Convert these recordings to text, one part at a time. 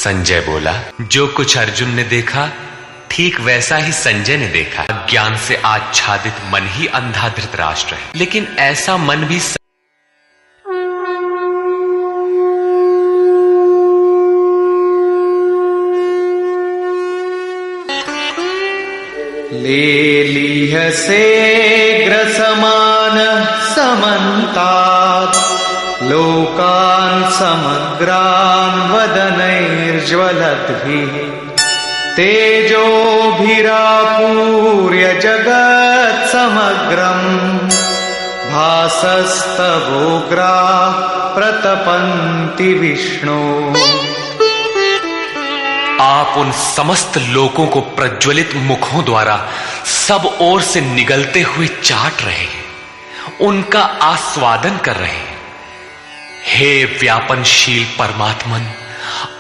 संजय बोला, जो कुछ अर्जुन ने देखा ठीक वैसा ही संजय ने देखा। ज्ञान से आच्छादित मन ही अंधा धृतराष्ट्र है, लेकिन ऐसा मन भी ले लीहसे ग्रसमान समन्तात् लोकान् समग्रान् वदनैर्ज्वलद्भिः तेजोभिरापूर्य जगत् समग्रम् भासस्तवोग्राः प्रतपन्ति विष्णु। आप उन समस्त लोकों को प्रज्वलित मुखों द्वारा सब ओर से निगलते हुए चाट रहे हैं, उनका आस्वादन कर रहे हैं। हे व्यापनशील परमात्मन,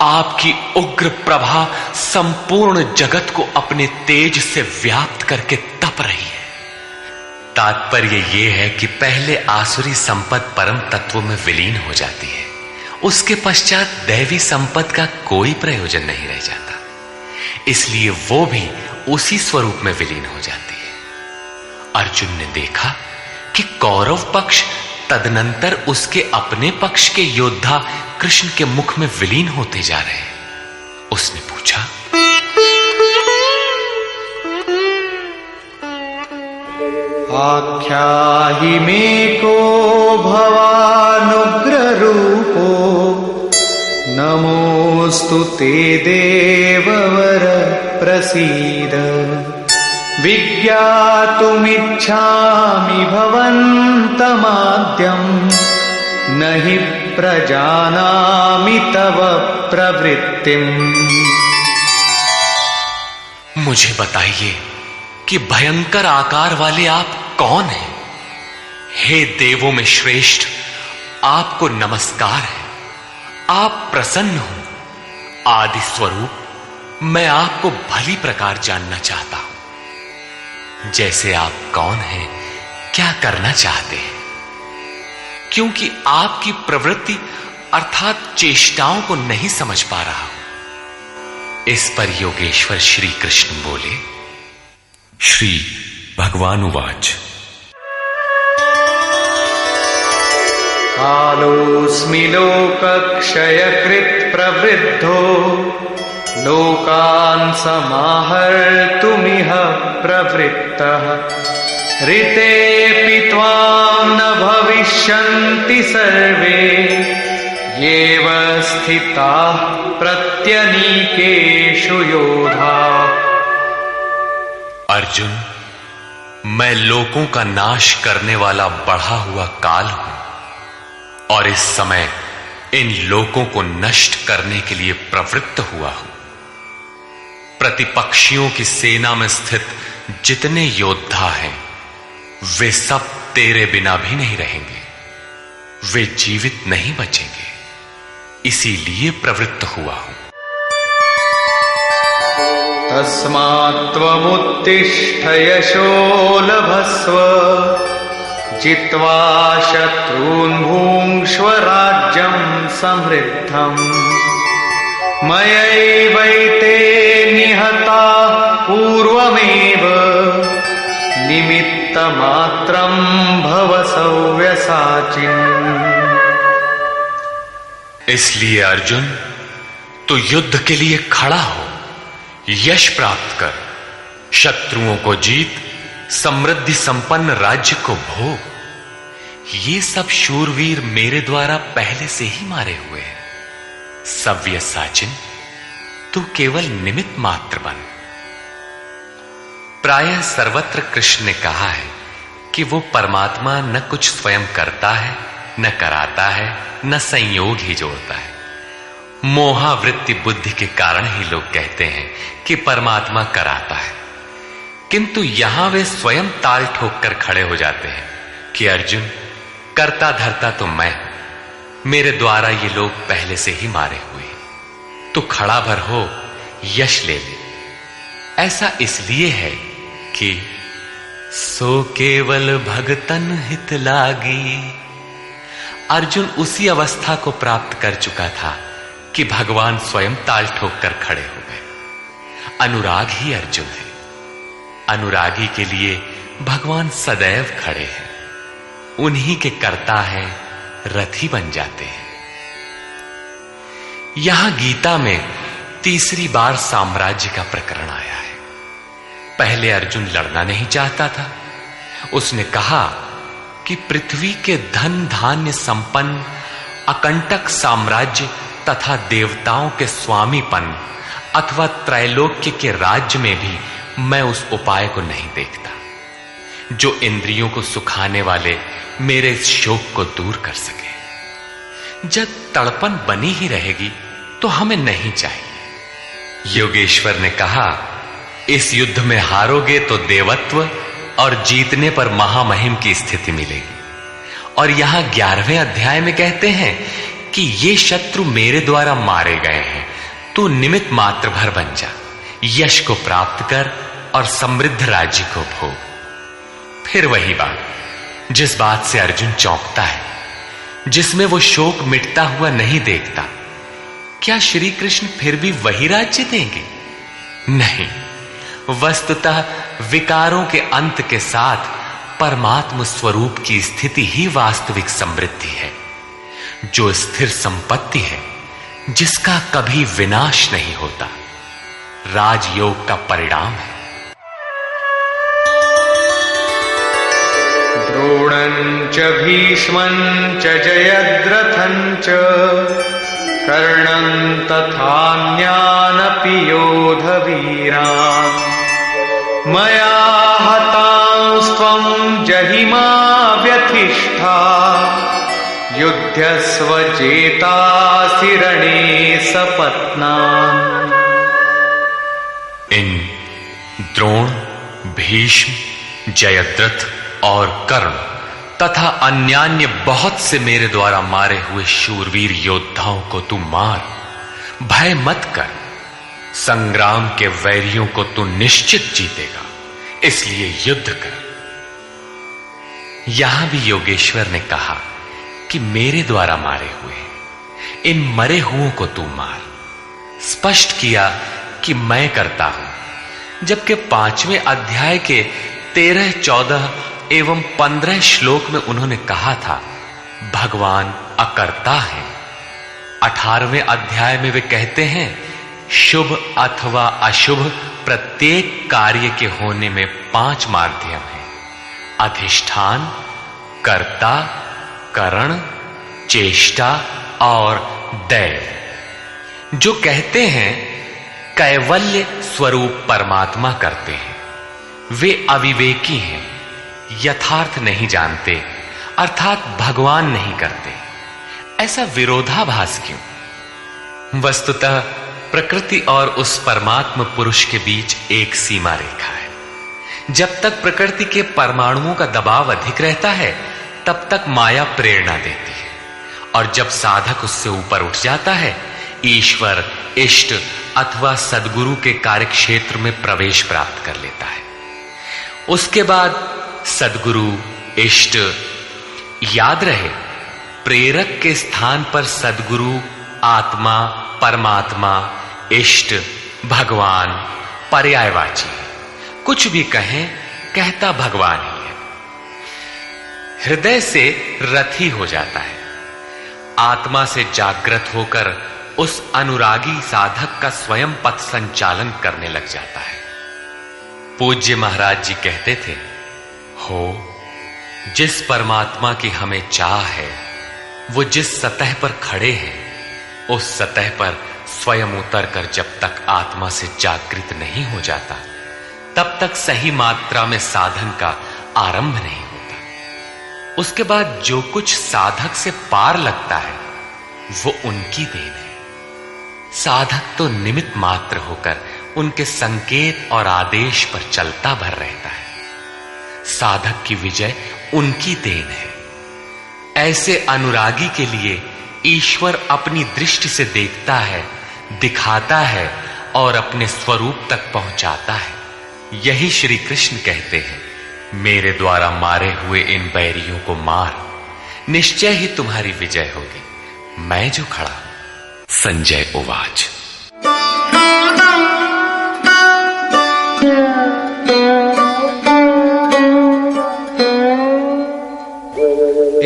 आपकी उग्र प्रभा संपूर्ण जगत को अपने तेज से व्याप्त करके तप रही है। तात्पर्य यह है कि पहले आसुरी संपत्ति परम तत्व में विलीन हो जाती है, उसके पश्चात दैवी संपत्ति का कोई प्रयोजन नहीं रह जाता, इसलिए वो भी उसी स्वरूप में विलीन हो जाती है। अर्जुन ने देखा कि कौरव पक्ष तदनंतर उसके अपने पक्ष के योद्धा कृष्ण के मुख में विलीन होते जा रहे हैं। उसने पूछा, आख्याहि मे को भवानुग्र रूपो नमोस्तु ते देववर प्रसीद। विज्ञातुमिच्छामि भवन्तमाद्यं न हि प्रजानामि तव प्रवृत्तिम्। मुझे बताइए कि भयंकर आकार वाले आप कौन हैं? हे देवों में श्रेष्ठ, आपको नमस्कार है। आप प्रसन्न हो। आदि स्वरूप मैं आपको भली प्रकार जानना चाहता हूं। जैसे आप कौन हैं, क्या करना चाहते हैं? क्योंकि आपकी प्रवृत्ति अर्थात चेष्टाओं को नहीं समझ पा रहा हूं। इस पर योगेश्वर श्री कृष्ण बोले, श्री भगवानुवाच, कालोऽस्मि लोकक्षयकृत् प्रवृद्धो लोकान् समाहर्तुमिह प्रवृत्तः। ऋतेऽपि त्वां न भविष्यन्ति सर्वे येव स्थिताः प्रत्यनीकेषु योधाः। अर्जुन, मैं लोकों का नाश करने वाला बढ़ा हुआ काल हूं और इस समय इन लोकों को नष्ट करने के लिए प्रवृत्त हुआ हूं। प्रतिपक्षियों की सेना में स्थित जितने योद्धा हैं, वे सब तेरे बिना भी नहीं रहेंगे, वे जीवित नहीं बचेंगे, इसीलिए प्रवृत्त हुआ हूं। तस्मात्त्वमुत्तिष्ठ यशो लभस्व जित्वा शत्रून् भुङ्क्ष्व राज्यं समृद्धम्। मयैवैते निहताः पूर्वमेव निमित्तमात्रं भव सव्यसाचिन्। इसलिए अर्जुन, तू युद्ध के लिए खड़ा हो, यश प्राप्त कर, शत्रुओं को जीत, समृद्धि संपन्न राज्य को भोग। ये सब शूरवीर मेरे द्वारा पहले से ही मारे हुए हैं। सव्यसाचिन, तू केवल निमित्त मात्र बन। प्रायः सर्वत्र कृष्ण ने कहा है कि वो परमात्मा न कुछ स्वयं करता है, न कराता है, न संयोग ही जोड़ता है। मोहावृत्ति बुद्धि के कारण ही लोग कहते हैं कि परमात्मा कराता है, किंतु यहां वे स्वयं ताल ठोक कर खड़े हो जाते हैं कि अर्जुन, करता धरता तो मैं, मेरे द्वारा ये लोग पहले से ही मारे हुए, तो खड़ा भर हो, यश ले ले। ऐसा इसलिए है कि सो केवल भगतन हित लागी। अर्जुन उसी अवस्था को प्राप्त कर चुका था कि भगवान स्वयं ताल ठोक कर खड़े हो गए। अनुराग ही अर्जुन है। अनुरागी के लिए भगवान सदैव खड़े हैं। उन्हीं के कर्ता है, रथी बन जाते हैं। यहां गीता में तीसरी बार साम्राज्य का प्रकरण आया है। पहले अर्जुन लड़ना नहीं चाहता था। उसने कहा कि पृथ्वी के धन धान्य संपन्न अकंटक साम्राज्य तथा देवताओं के स्वामीपन अथवा त्रैलोक्य के राज्य में भी मैं उस उपाय को नहीं देखता जो इंद्रियों को सुखाने वाले मेरे इस शोक को दूर कर सके। जब तड़पन बनी ही रहेगी तो हमें नहीं चाहिए। योगेश्वर ने कहा, इस युद्ध में हारोगे तो देवत्व और जीतने पर महामहिम की स्थिति मिलेगी। और यहां 11वें अध्याय में कहते हैं कि ये शत्रु मेरे द्वारा मारे गए हैं, तू निमित्त मात्र भर बन जा, यश को प्राप्त कर और समृद्ध राज्य को भोग। फिर वही बात जिस बात से अर्जुन चौंकता है, जिसमें वो शोक मिटता हुआ नहीं देखता। क्या श्री कृष्ण फिर भी वही राज्य देंगे? नहीं, वस्तुतः विकारों के अंत के साथ परमात्म स्वरूप की स्थिति ही वास्तविक समृद्धि है, जो स्थिर संपत्ति है, जिसका कभी विनाश नहीं होता, राजयोग का परिणाम है। द्रोणं च भीष्मं च जयद्रथं च कर्णं तथान्यानपि योधवीरान् मया हतांस्त्वं जहिमा व्यथिष्ठा युध्यस्व जेतासि रणे सपत्नान्। इन द्रोण, भीष्म, जयद्रथ और कर्ण तथा अन्यान्य बहुत से मेरे द्वारा मारे हुए शूरवीर योद्धाओं को तू मार, भय मत कर। संग्राम के वैरियों को तू निश्चित जीतेगा, इसलिए युद्ध कर। यहां भी योगेश्वर ने कहा कि मेरे द्वारा मारे हुए इन मरे हुओं को तू मार। स्पष्ट किया कि मैं करता हूं, जबकि 5वें अध्याय के 13, 14 एवं 15 श्लोक में उन्होंने कहा था भगवान अकर्ता है। 18वें अध्याय में वे कहते हैं शुभ अथवा अशुभ प्रत्येक कार्य के होने में 5 माध्यम हैं: अधिष्ठान, कर्ता, करण, चेष्टा और दैव। जो कहते हैं कैवल्य स्वरूप परमात्मा करते हैं, वे अविवेकी हैं, यथार्थ नहीं जानते, अर्थात भगवान नहीं करते। ऐसा विरोधाभास क्यों? वस्तुतः प्रकृति और उस परमात्म पुरुष के बीच एक सीमा रेखा है। जब तक प्रकृति के परमाणुओं का दबाव अधिक रहता है, तब तक माया प्रेरणा देती है, और जब साधक उससे ऊपर उठ जाता है, ईश्वर, इष्ट अथवा सद्गुरु के कार्यक्षेत्र में प्रवेश प्राप्त कर लेता है। उसके बाद सद्गुरु, इष्ट, याद रहे प्रेरक के स्थान पर सद्गुरु, आत्मा, परमात्मा, इष्ट, भगवान पर्यायवाची। कुछ भी कहें, कहता भगवान ही है। हृदय से रथी हो जाता है। आत्मा से जागृत होकर उस अनुरागी साधक का स्वयं पथ संचालन करने लग जाता है। पूज्य महाराज जी कहते थे, हो जिस परमात्मा की हमें चाह है, वो जिस सतह पर खड़े हैं, उस सतह पर स्वयं उतर कर जब तक आत्मा से जागृत नहीं हो जाता, तब तक सही मात्रा में साधन का आरंभ नहीं होता। उसके बाद जो कुछ साधक से पार लगता है, वो उनकी देन है। साधक तो निमित्त मात्र होकर उनके संकेत और आदेश पर चलता भर रहता है। साधक की विजय उनकी देन है। ऐसे अनुरागी के लिए ईश्वर अपनी दृष्टि से देखता है, दिखाता है और अपने स्वरूप तक पहुंचाता है। यही श्री कृष्ण कहते हैं, मेरे द्वारा मारे हुए इन बैरियों को मार, निश्चय ही तुम्हारी विजय होगी। मैं जो खड़ा हूं। संजय उवाच।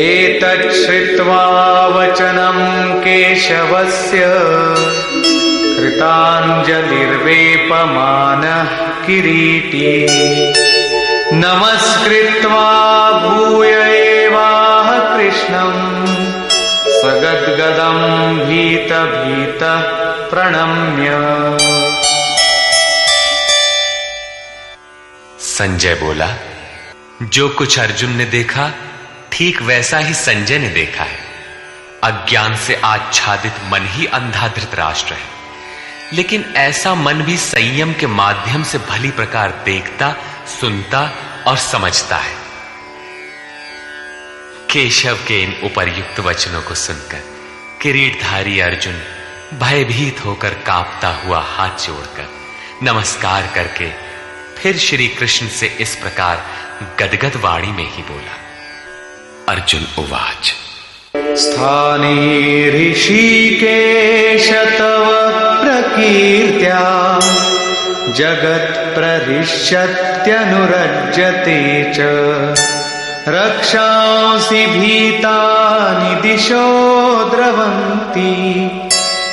एतच्छ्रुत्वा वचनं केशवस्य कृताञ्जलिर्वेपमानः किरीटी नमस्कृत्वा भूय एवाह कृष्णं सगद्गदं भीत प्रणम्य। संजय बोला, जो कुछ अर्जुन ने देखा ठीक वैसा ही संजय ने देखा है। अज्ञान से आच्छादित मन ही अंधा धृतराष्ट्र है, लेकिन ऐसा मन भी संयम के माध्यम से भली प्रकार देखता, सुनता और समझता है। केशव के इन उपर्युक्त वचनों को सुनकर किरीटधारी अर्जुन भयभीत होकर कांपता हुआ हाथ जोड़कर नमस्कार करके फिर श्री कृष्ण से इस प्रकार गदगद वाणी में ही बोला। अर्जुन उवाच। स्थाने ऋषिकेश तव प्रकीर्त्या जगत् प्ररिष्यत्यनुरज्यते च रक्षांसि भीतानि दिशो द्रवन्ति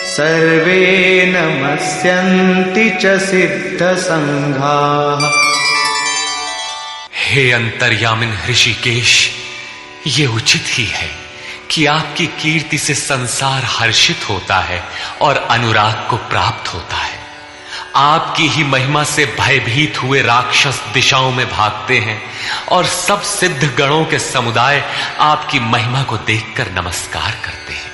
सर्वे नमस्यन्ति च सिद्धसंघाः। हे अंतर्यामिन ऋषिकेश, ये उचित ही है कि आपकी कीर्ति से संसार हर्षित होता है और अनुराग को प्राप्त होता है। आपकी ही महिमा से भयभीत हुए राक्षस दिशाओं में भागते हैं और सब सिद्ध गणों के समुदाय आपकी महिमा को देखकर नमस्कार करते हैं।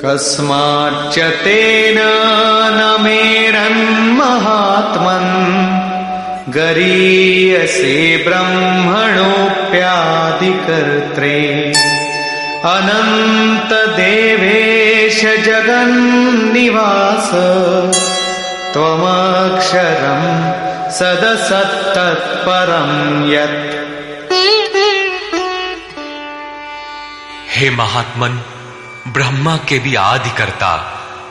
कस्माच्च तेन न मेरन्महात्मन् गरीयसे ब्रह्मणोऽप्यादिकर्त्रे अनन्तदेवेश जगन्निवास त्वमक्षरं सदसत्तत्परं यत्। हे महात्मन, ब्रह्मा के भी आदिकर्ता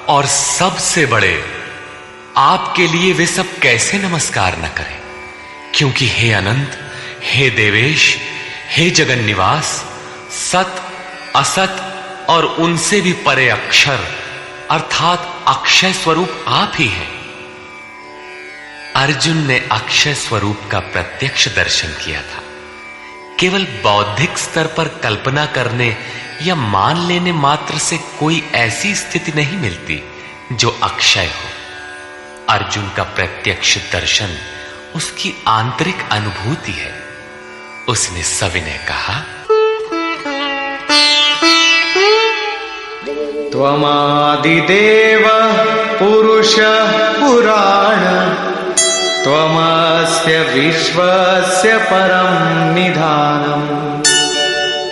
और सबसे बड़े, आपके लिए वे सब कैसे नमस्कार न करें, क्योंकि हे अनंत, हे देवेश, हे जगन निवास, सत असत और उनसे भी परे अक्षर अर्थात अक्षय स्वरूप आप ही हैं। अर्जुन ने अक्षय स्वरूप का प्रत्यक्ष दर्शन किया था। केवल बौद्धिक स्तर पर कल्पना करने या मान लेने मात्र से कोई ऐसी स्थिति नहीं मिलती जो अक्षय हो। अर्जुन का प्रत्यक्ष दर्शन उसकी आंतरिक अनुभूति है। उसने सविनय कहा, त्वमादिदेव पुरुषः पुराण त्वमस्य विश्वस्य परं निधानम्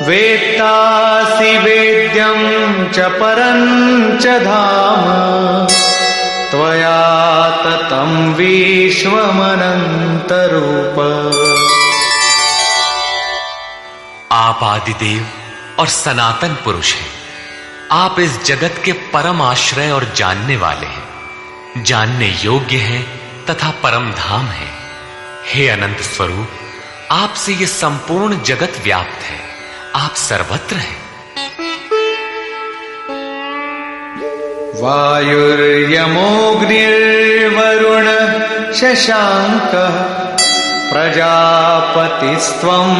वेत्तासि वेद्यं च परं च धाम त्वया ततं विश्वमनन्तरूप। आप आदिदेव और सनातन पुरुष हैं। आप इस जगत के परम आश्रय और जानने वाले हैं, जानने योग्य हैं तथा परम धाम है। हे अनंत स्वरूप, आपसे ये संपूर्ण जगत व्याप्त है, आप सर्वत्र हैं। वायुर्यमोऽग्निर्वरुण शशाङ्कः प्रजापतिस्त्वं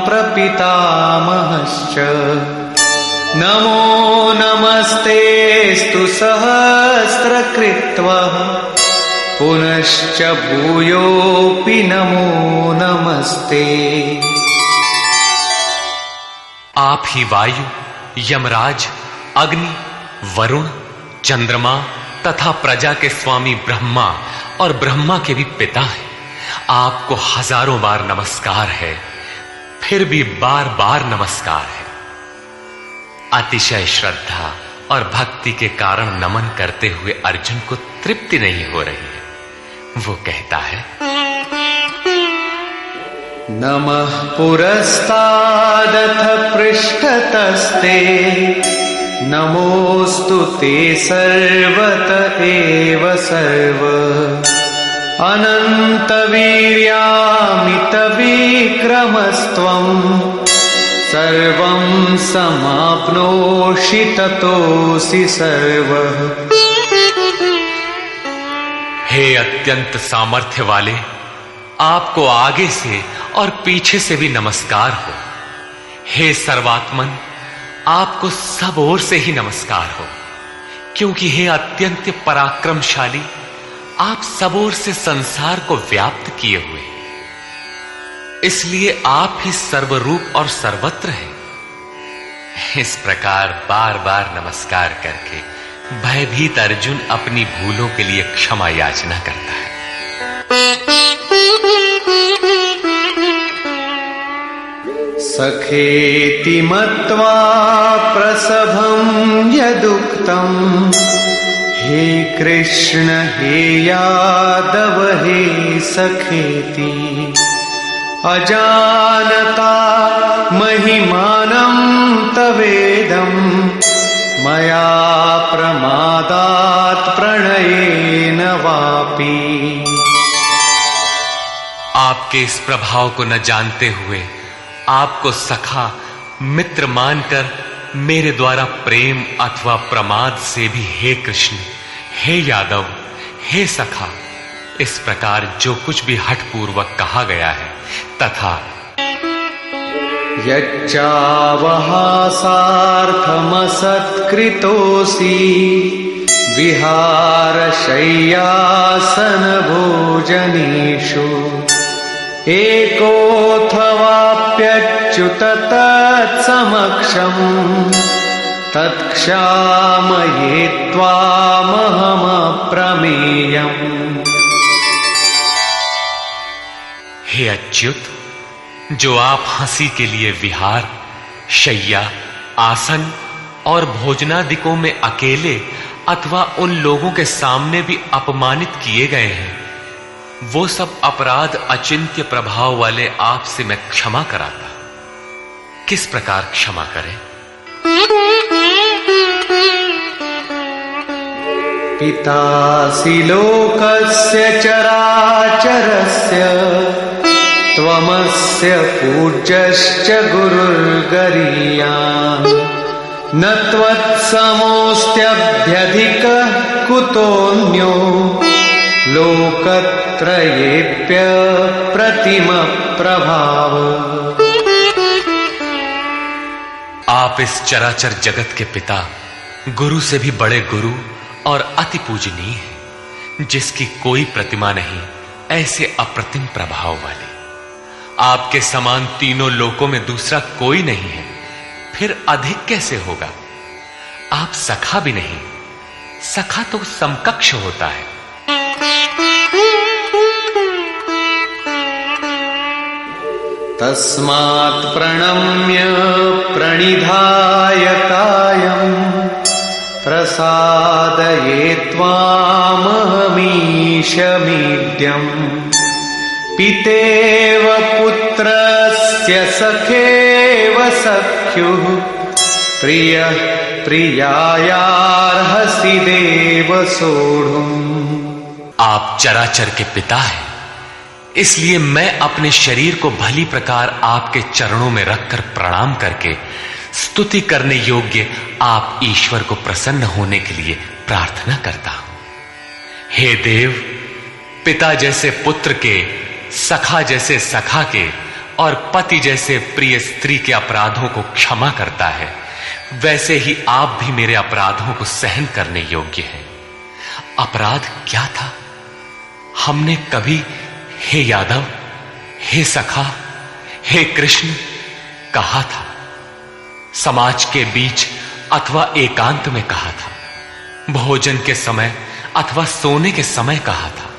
प्रपितामहश्च नमो नमस्तेस्तु सहस्रकृत्वः पुनश्च भूयोऽपि नमो नमस्ते। आप ही वायु, यमराज, अग्नि, वरुण, चंद्रमा तथा प्रजा के स्वामी ब्रह्मा और ब्रह्मा के भी पिता हैं। आपको हजारों बार नमस्कार है, फिर भी बार बार नमस्कार है। अतिशय श्रद्धा और भक्ति के कारण नमन करते हुए अर्जुन को तृप्ति नहीं हो रही है। वो कहता है, नमः पुरस्तादथ पृष्ठतस्ते नमोऽस्तु ते सर्वत एव सर्व अनन्तवीर्यामितविक्रमस्त्वं सर्वं समाप्नोषि ततोऽसि सर्वः। हे अत्यंत सामर्थ्य वाले, आपको आगे से और पीछे से भी नमस्कार हो। हे सर्वात्मन, आपको सब ओर से ही नमस्कार हो, क्योंकि हे अत्यंत पराक्रमशाली, आप सब ओर से संसार को व्याप्त किए हुए, इसलिए आप ही सर्वरूप और सर्वत्र हैं। इस प्रकार बार बार नमस्कार करके भयभीत अर्जुन अपनी भूलों के लिए क्षमा याचना करता है। सखेति मत्वा प्रसभं यदुक्तम् हे कृष्ण हे यादव हे सखेति अजानता महिमानं तवेदं मया प्रमादात् प्रणयेन वापि। आपके इस प्रभाव को न जानते हुए आपको सखा मित्र मानकर मेरे द्वारा प्रेम अथवा प्रमाद से भी हे कृष्ण, हे यादव, हे सखा, इस प्रकार जो कुछ भी हठपूर्वक कहा गया है तथा यच्चावहासार्थमसत्कृतोऽसि विहारशय्यासन भोजनेषु एकोऽथवाप्यच्युत तत्समक्षम् तत्क्षामये त्वामहमप्रमेयम्। हे अच्युत, जो आप हंसी के लिए विहार, शैया, आसन और भोजनादिकों में अकेले अथवा उन लोगों के सामने भी अपमानित किए गए हैं, वो सब अपराध अचिंत्य प्रभाव वाले आपसे मैं क्षमा कराता। किस प्रकार क्षमा करें? पितासि लोकस्य चराचरस्य त्वमस्य पूज्यश्च गुरुर्गरीयान् न त्वत्समोऽस्त्यभ्यधिकः कुतोऽन्यो लोकत्रयेऽप्य प्रतिमप्रभाव। आप इस चराचर जगत के पिता, गुरु से भी बड़े गुरु और अति पूजनीय हैं, जिसकी कोई प्रतिमा नहीं, ऐसे अप्रतिम प्रभाव वाले। आपके समान तीनों लोकों में दूसरा कोई नहीं है, फिर अधिक कैसे होगा? आप सखा भी नहीं, सखा तो समकक्ष होता है। तस्मात् प्रणम्य प्रणिधाय कायं प्रसादये त्वामहमीशमीड्यम् पितेव पुत्रस्य सखेव सख्युः प्रियः प्रियायार्हसि देव सोढुम्। आप चराचर के पिता हैं, इसलिए मैं अपने शरीर को भली प्रकार आपके चरणों में रखकर प्रणाम करके स्तुति करने योग्य आप ईश्वर को प्रसन्न होने के लिए प्रार्थना करता हूं। हे देव, पिता जैसे पुत्र के, सखा जैसे सखा के और पति जैसे प्रिय स्त्री के अपराधों को क्षमा करता है, वैसे ही आप भी मेरे अपराधों को सहन करने योग्य हैं। अपराध क्या था? हमने कभी हे यादव, हे सखा, हे कृष्ण कहा था? समाज के बीच अथवा एकांत में कहा था? भोजन के समय अथवा सोने के समय कहा था?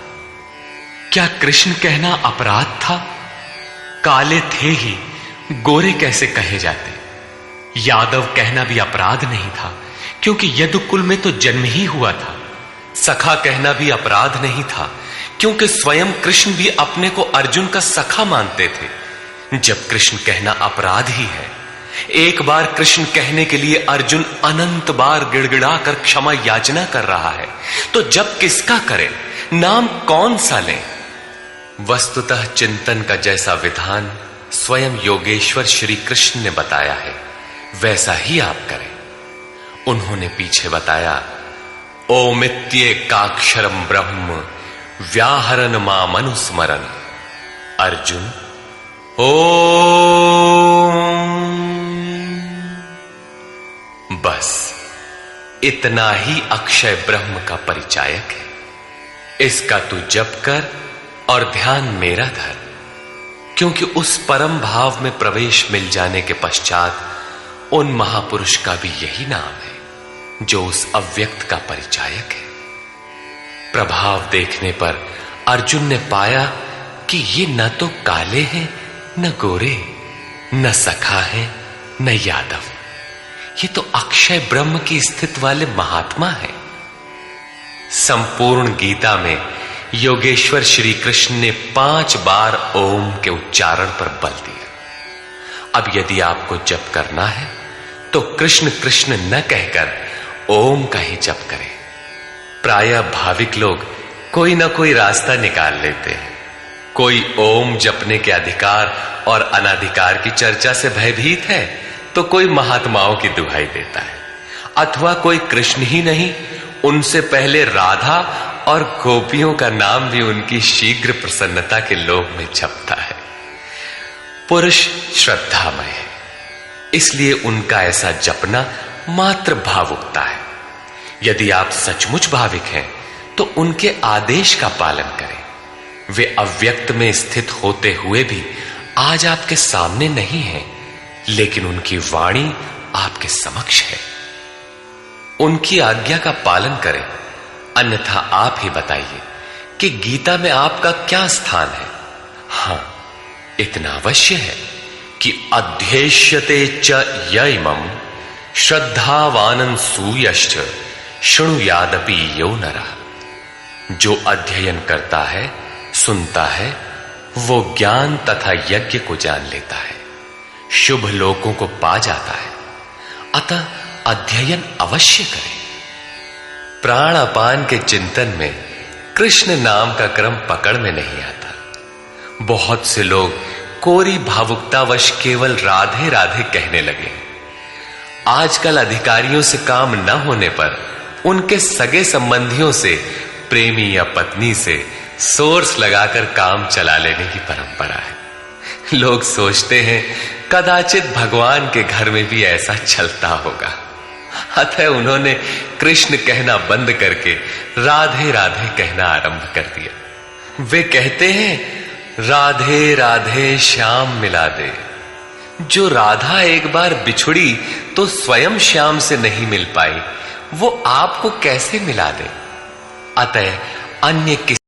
क्या कृष्ण कहना अपराध था? काले थे ही, गोरे कैसे कहे जाते? यादव कहना भी अपराध नहीं था, क्योंकि यदुकुल में तो जन्म ही हुआ था। सखा कहना भी अपराध नहीं था, क्योंकि स्वयं कृष्ण भी अपने को अर्जुन का सखा मानते थे। जब कृष्ण कहना अपराध ही है, एक बार कृष्ण कहने के लिए अर्जुन अनंत बार गिड़गिड़ा कर क्षमा याचना कर रहा है, तो जब किसका करे, नाम कौन सा लें? वस्तुतः चिंतन का जैसा विधान स्वयं योगेश्वर श्री कृष्ण ने बताया है, वैसा ही आप करें। उन्होंने पीछे बताया, ओमित्येकाक्षरम ब्रह्म व्याहरन माम अनुस्मरन। अर्जुन, ओम, बस इतना ही अक्षय ब्रह्म का परिचायक है। इसका तू जप कर और ध्यान मेरा धर, क्योंकि उस परम भाव में प्रवेश मिल जाने के पश्चात उन महापुरुष का भी यही नाम है जो उस अव्यक्त का परिचायक है। प्रभाव देखने पर अर्जुन ने पाया कि ये न तो काले हैं, न गोरे, न सखा है, न यादव, ये तो अक्षय ब्रह्म की स्थिति वाले महात्मा है। संपूर्ण गीता में योगेश्वर श्री कृष्ण ने 5 बार ओम के उच्चारण पर बल दिया। अब यदि आपको जप करना है तो कृष्ण कृष्ण न कहकर ओम का ही जप करें। प्रायः भाविक लोग कोई ना कोई रास्ता निकाल लेते हैं। कोई ओम जपने के अधिकार और अनाधिकार की चर्चा से भयभीत है, तो कोई महात्माओं की दुहाई देता है, अथवा कोई कृष्ण ही नहीं, उनसे पहले राधा और गोपियों का नाम भी उनकी शीघ्र प्रसन्नता के लोभ में जपता है। पुरुष श्रद्धामय है, इसलिए उनका ऐसा जपना मात्र भावुकता है। यदि आप सचमुच भाविक हैं तो उनके आदेश का पालन करें। वे अव्यक्त में स्थित होते हुए भी आज आपके सामने नहीं हैं, लेकिन उनकी वाणी आपके समक्ष है। उनकी आज्ञा का पालन करें, अन्यथा आप ही बताइए कि गीता में आपका क्या स्थान है। हां, इतना अवश्य है कि अध्येष्यते च यइमं श्रद्धावानं सूयश्च शृणुयादपि यो नरः। जो अध्ययन करता है, सुनता है, वो ज्ञान तथा यज्ञ को जान लेता है, शुभ लोकों को पा जाता है। अतः अध्ययन अवश्य करें। प्राण अपान के चिंतन में कृष्ण नाम का क्रम पकड़ में नहीं आता। बहुत से लोग कोरी भावुकतावश केवल राधे राधे कहने लगे। आजकल अधिकारियों से काम न होने पर उनके सगे संबंधियों से, प्रेमी या पत्नी से सोर्स लगाकर काम चला लेने की परंपरा है। लोग सोचते हैं कदाचित भगवान के घर में भी ऐसा चलता होगा, अतः उन्होंने कृष्ण कहना बंद करके राधे राधे कहना आरंभ कर दिया। वे कहते हैं राधे राधे श्याम मिला दे। जो राधा एक बार बिछुड़ी तो स्वयं श्याम से नहीं मिल पाई, वो आपको कैसे मिला दे? अतः अन्य किसी